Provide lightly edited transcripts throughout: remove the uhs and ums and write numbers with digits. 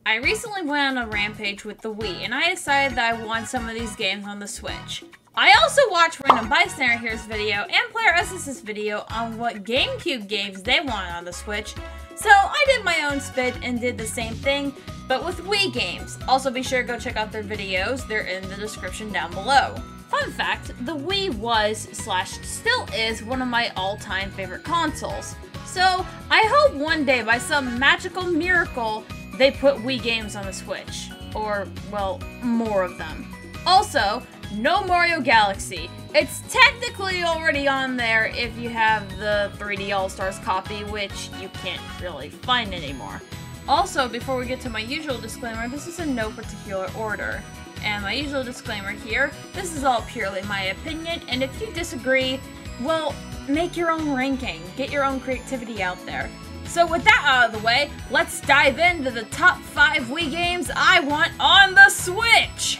I recently went on a rampage with the Wii, and I decided that I want some of these games on the Switch. I also watched Random Bystander here's video and Player SS's video on what GameCube games they wanted on the Switch, so I did my own spin and did the same thing, but with Wii games. Also be sure to go check out their videos, they're in the description down below. Fun fact, the Wii was/still is one of my all-time favorite consoles. So, I hope one day, by some magical miracle, they put Wii games on the Switch. Or, well, more of them. Also, no Mario Galaxy. It's technically already on there if you have the 3D All-Stars copy, which you can't really find anymore. Also, before we get to my usual disclaimer, this is in no particular order. And my usual disclaimer here, this is all purely my opinion, and if you disagree, well, make your own ranking. Get your own creativity out there. So with that out of the way, let's dive into the top 5 Wii games I want on the Switch!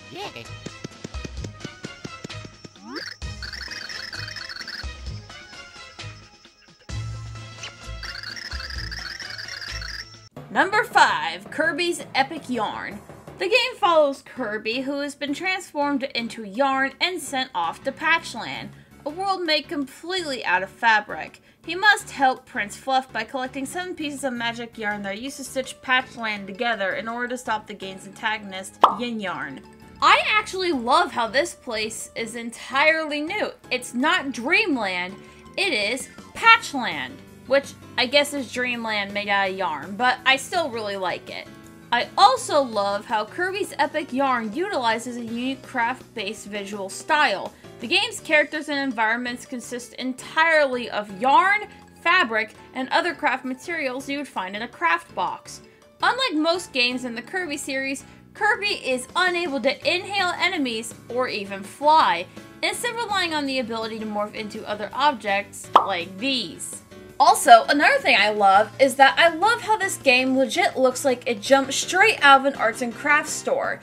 Yeah. Number 5, Kirby's Epic Yarn. The game follows Kirby, who has been transformed into yarn and sent off to Patchland, a world made completely out of fabric. He must help Prince Fluff by collecting 7 pieces of magic yarn that are used to stitch Patchland together in order to stop the game's antagonist, Yin Yarn. I actually love how this place is entirely new. It's not Dreamland, it is Patchland, which I guess is Dreamland made out of yarn, but I still really like it. I also love how Kirby's Epic Yarn utilizes a unique craft-based visual style. The game's characters and environments consist entirely of yarn, fabric, and other craft materials you would find in a craft box. Unlike most games in the Kirby series, Kirby is unable to inhale enemies or even fly, instead relying on the ability to morph into other objects like these. Also, another thing I love is that I love how this game legit looks like it jumped straight out of an arts and crafts store.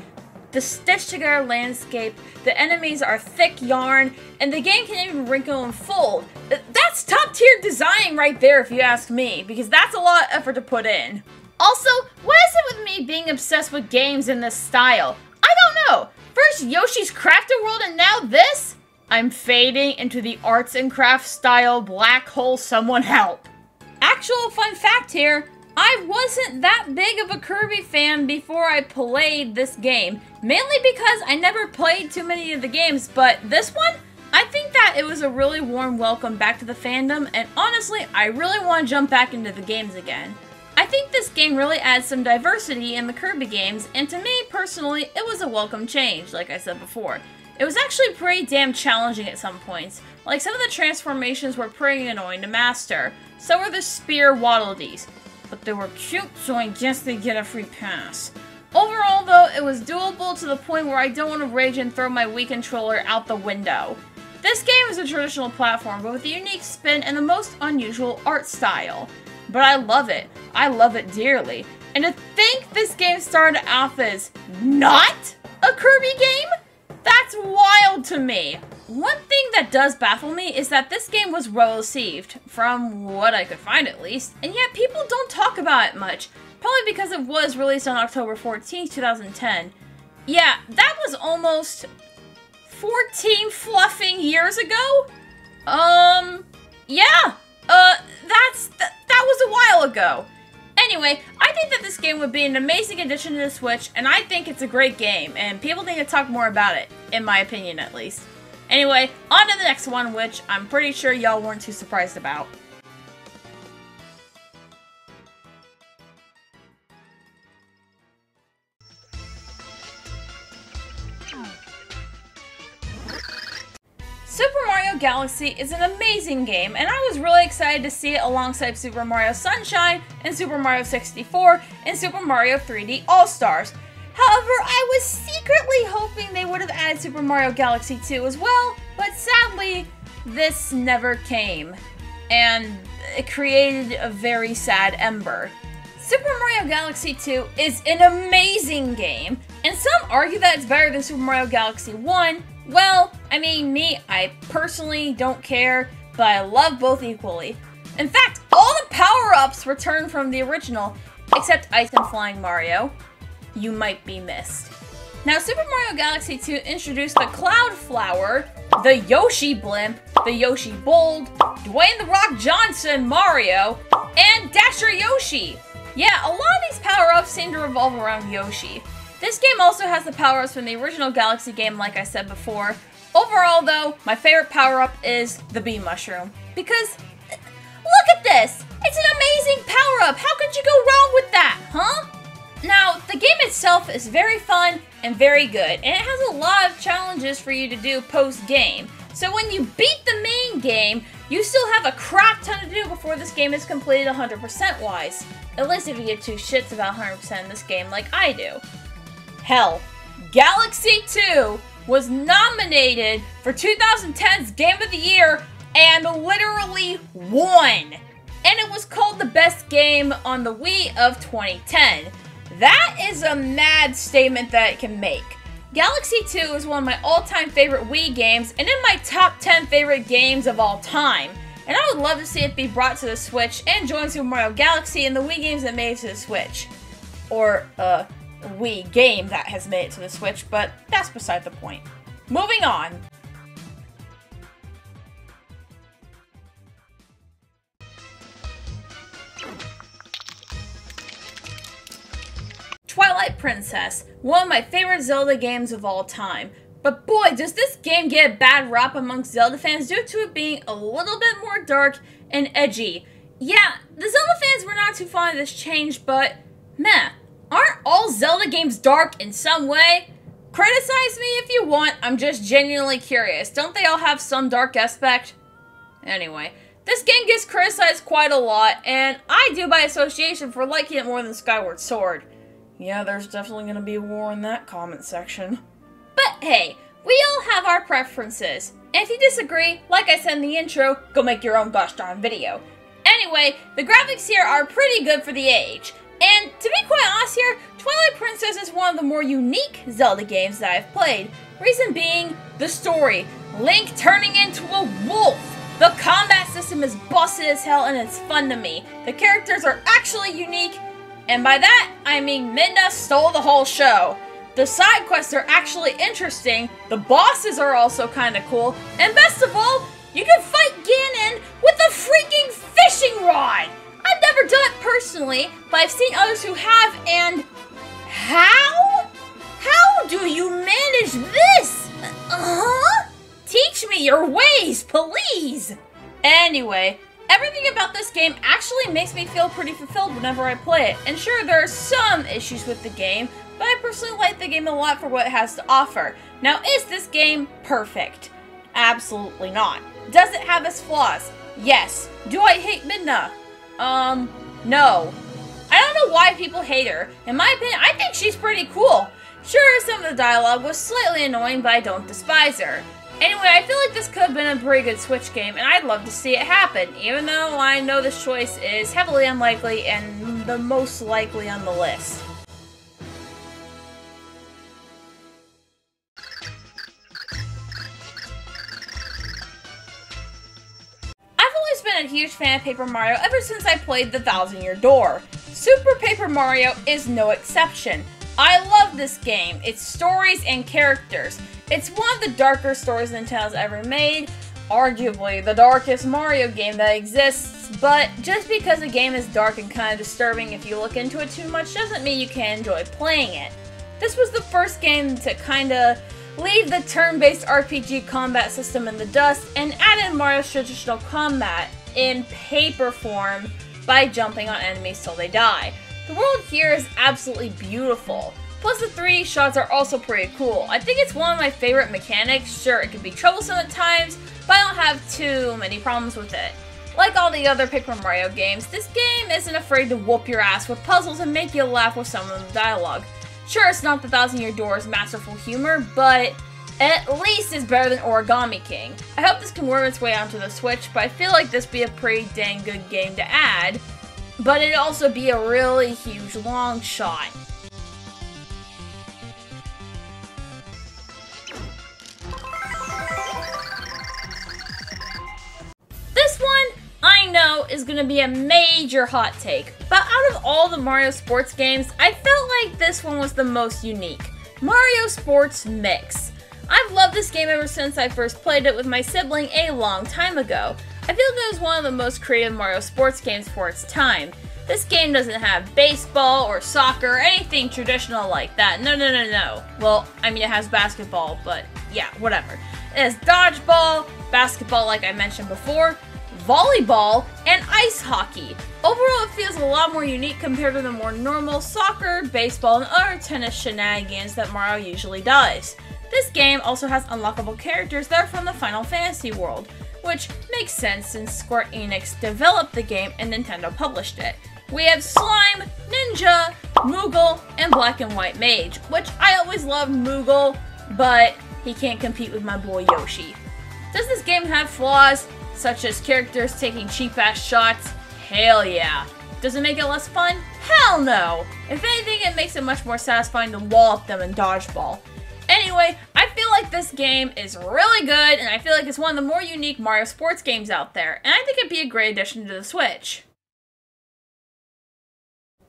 The stitched together landscape, the enemies are thick yarn, and the game can even wrinkle and fold. That's top tier design right there if you ask me, because that's a lot of effort to put in. Also, what is it with me being obsessed with games in this style? I don't know. First Yoshi's Crafted World and now this? I'm fading into the arts and crafts style black hole, someone help. Actual fun fact here, I wasn't that big of a Kirby fan before I played this game. Mainly because I never played too many of the games, but this one, I think that it was a really warm welcome back to the fandom, and honestly, I really want to jump back into the games again. I think this game really adds some diversity in the Kirby games, and to me, personally, it was a welcome change, like I said before. It was actually pretty damn challenging at some points. Like, some of the transformations were pretty annoying to master. So were the spear Waddle Dees. But they were cute, so I guess they get a free pass. Overall, though, it was doable to the point where I don't want to rage and throw my Wii controller out the window. This game is a traditional platform, but with a unique spin and the most unusual art style. But I love it. I love it dearly. And to think this game started off as not a Kirby game? That's wild to me. One thing that does baffle me is that this game was well received, from what I could find at least, and yet people don't talk about it much, probably because it was released on October 14th, 2010. Yeah, that was almost 14 fluffing years ago? Yeah, that was a while ago. Anyway, I think that this game would be an amazing addition to the Switch, and I think it's a great game, and people need to talk more about it, in my opinion at least. Anyway, on to the next one, which I'm pretty sure y'all weren't too surprised about. Super Mario Galaxy is an amazing game, and I was really excited to see it alongside Super Mario Sunshine, and Super Mario 64, and Super Mario 3D All-Stars. However, I was secretly hoping they would have added Super Mario Galaxy 2 as well, but sadly, this never came, and it created a very sad Embur. Super Mario Galaxy 2 is an amazing game, and some argue that it's better than Super Mario Galaxy 1. Well, I mean, I personally don't care, but I love both equally. In fact, all the power-ups returned from the original, except Ice and Flying Mario. You might be missed. Now, Super Mario Galaxy 2 introduced the Cloud Flower, the Yoshi Blimp, the Yoshi Bold, Dwayne "The Rock" Johnson Mario, and Dasher Yoshi. Yeah, a lot of these power-ups seem to revolve around Yoshi. This game also has the power-ups from the original Galaxy game, like I said before. Overall, though, my favorite power-up is the Bee Mushroom. Because, look at this! It's an amazing power-up! How could you go wrong with that, huh? Now, the game itself is very fun and very good, and it has a lot of challenges for you to do post-game. So when you beat the main game, you still have a crap ton to do before this game is completed 100% wise. At least if you give two shits about 100% in this game like I do. Hell, Galaxy 2 was nominated for 2010's Game of the Year and literally won! And it was called the best game on the Wii of 2010. That is a mad statement that it can make. Galaxy 2 is one of my all-time favorite Wii games and in my top 10 favorite games of all time. And I would love to see it be brought to the Switch and join Super Mario Galaxy and the Wii games that made it to the Switch. Or, Wii game that has made it to the Switch, but that's beside the point. Moving on. Twilight Princess, one of my favorite Zelda games of all time. But boy, does this game get a bad rap amongst Zelda fans due to it being a little bit more dark and edgy. Yeah, the Zelda fans were not too fond of this change, but meh, aren't all Zelda games dark in some way? Criticize me if you want, I'm just genuinely curious. Don't they all have some dark aspect? Anyway, this game gets criticized quite a lot, and I do by association for liking it more than Skyward Sword. Yeah, there's definitely gonna be a war in that comment section. But hey, we all have our preferences. And if you disagree, like I said in the intro, go make your own gosh darn video. Anyway, the graphics here are pretty good for the age. And to be quite honest here, Twilight Princess is one of the more unique Zelda games that I've played. Reason being, the story. Link turning into a wolf. The combat system is busted as hell and it's fun to me. The characters are actually unique. And by that, I mean Midna stole the whole show. The side quests are actually interesting, the bosses are also kinda cool, and best of all, you can fight Ganon with a freaking fishing rod! I've never done it personally, but I've seen others who have, and how? How do you manage this? Teach me your ways, please! Anyway, everything about this game actually makes me feel pretty fulfilled whenever I play it. And sure, there are some issues with the game, but I personally like the game a lot for what it has to offer. Now, is this game perfect? Absolutely not. Does it have its flaws? Yes. Do I hate Midna? No. I don't know why people hate her. In my opinion, I think she's pretty cool. Sure, some of the dialogue was slightly annoying, but I don't despise her. Anyway, I feel like this could have been a pretty good Switch game, and I'd love to see it happen, even though I know this choice is heavily unlikely and the most likely on the list. I've always been a huge fan of Paper Mario ever since I played The Thousand Year Door. Super Paper Mario is no exception. I love this game, its stories and characters. It's one of the darker stories Nintendo's ever made, arguably the darkest Mario game that exists, but just because a game is dark and kind of disturbing if you look into it too much doesn't mean you can't enjoy playing it. This was the first game to kinda leave the turn-based RPG combat system in the dust and add in Mario's traditional combat in paper form by jumping on enemies till they die. The world here is absolutely beautiful. Plus the 3D shots are also pretty cool. I think it's one of my favorite mechanics. Sure, it can be troublesome at times, but I don't have too many problems with it. Like all the other Paper Mario games, this game isn't afraid to whoop your ass with puzzles and make you laugh with some of the dialogue. Sure, it's not the Thousand Year Door's masterful humor, but at least it's better than Origami King. I hope this can worm its way onto the Switch, but I feel like this would be a pretty dang good game to add. But it'd also be a really huge long shot. This one, I know, is gonna be a major hot take, but out of all the Mario sports games, I felt like this one was the most unique. Mario Sports Mix. I've loved this game ever since I first played it with my sibling a long time ago. I feel like it was one of the most creative Mario sports games for its time. This game doesn't have baseball or soccer or anything traditional like that. No. Well, I mean, it has basketball, but yeah, whatever. It has dodgeball, basketball like I mentioned before, volleyball, and ice hockey. Overall, it feels a lot more unique compared to the more normal soccer, baseball, and other tennis shenanigans that Mario usually does. This game also has unlockable characters that are from the Final Fantasy world, which makes sense since Square Enix developed the game and Nintendo published it. We have Slime, Ninja, Moogle, and Black and White Mage, which I always loved Moogle, but he can't compete with my boy Yoshi. Does this game have flaws, such as characters taking cheap-ass shots? Hell yeah. Does it make it less fun? Hell no! If anything, it makes it much more satisfying to wallop them in dodgeball. Anyway, I feel like this game is really good, and I feel like it's one of the more unique Mario sports games out there, and I think it'd be a great addition to the Switch.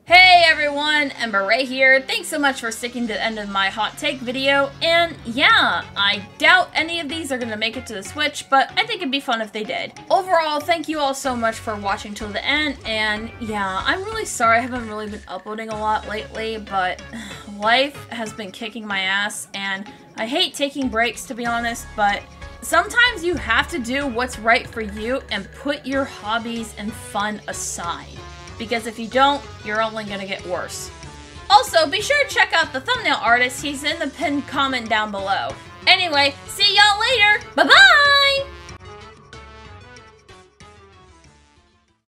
Hey everyone, Embur here. Thanks so much for sticking to the end of my hot take video, and yeah, I doubt any of these are gonna make it to the Switch, but I think it'd be fun if they did. Overall, thank you all so much for watching till the end, and yeah, I'm really sorry I haven't really been uploading a lot lately, but life has been kicking my ass, and I hate taking breaks to be honest, but sometimes you have to do what's right for you and put your hobbies and fun aside. Because if you don't, you're only gonna get worse. Also, be sure to check out the thumbnail artist, he's in the pinned comment down below. Anyway, see y'all later, bye-bye!